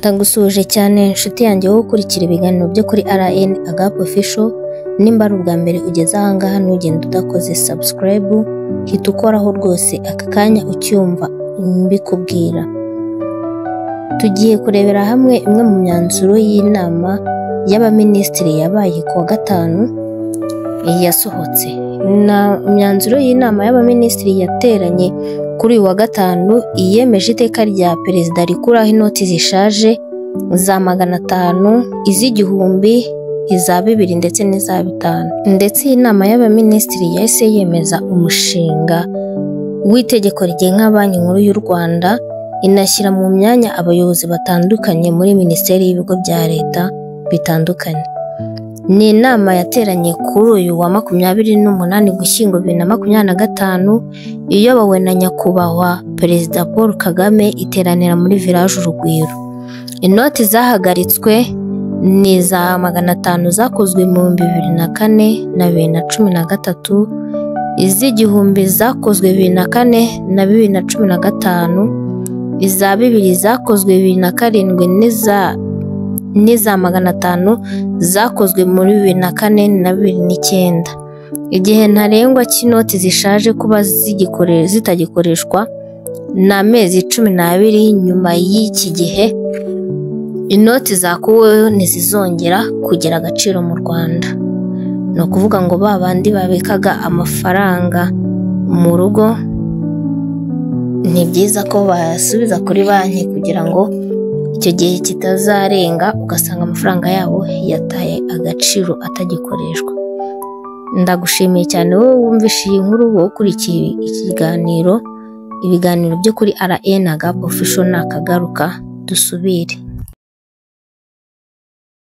Ndagusuje cyane inshuti yanjye wo gukurikira ibiganiro byo kuri RN Agape Official. Nimba ari ubwa mbere ugeze aha ngaha ntugende udakoze subscribe, hita ukoraho rwose aka kanya ucyumva mbikubwira. Tugiye kurebera hamwe imwe mu myanzuro y'inama y'abaminisitiri yabaye ku wa gatanu yasohotse. Imyanzuro y'inama y'abaminisitiri yateranye kuri uyu wa gatanu iyemeje iteka rya perezida rikuraho inoti zishaje za 500, iz'igihumbi, iza 2 ndetse n'iza 5. Ndetse inama y'abaminisitiri yahise yemeza umushinga w'itegeko rigenga Banki Nkuru y'u Rwanda, inashyira mu myanya abayobozi batandukanye muri minisiteri y'ibigo bya leta bitandukanye. Ni inama yateranye kuri uyu wa 28 Ugushyingo 2025 iyobowe na nyakubahwa Perezida Paul Kagame, iteranira muri Village Urugwiro. Inoti zahagaritswe ni za 500 zakozwe mu 2004 na 2013, iz'igihumbi zakozwe 2004 na 2015, iza 2 zakozwe 2007 n'iza 500 zakozwe muri 2004 na 2009. Igihe ntarengwa cy'inoti zishaje kuba zitagikoreshwa ni amezi 12. Nyuma y'iki gihe inoti zakuweho ntizizongera kugira agaciro mu Rwanda. Ni ukuvuga ngo babandi babikaga amafaranga mu rugo ni byiza ko basubiza kuri banki kugira ngo icyo gihe kitazarenga ugasanga amafaranga yabo yataye agaciro atagikoreshwa. Ndagushimiye cyane wowe wumvishe iyi nkuru, wowe ukurikiye ibiganiro byo kuri RN Agape Official. Nakagaruka dusubire.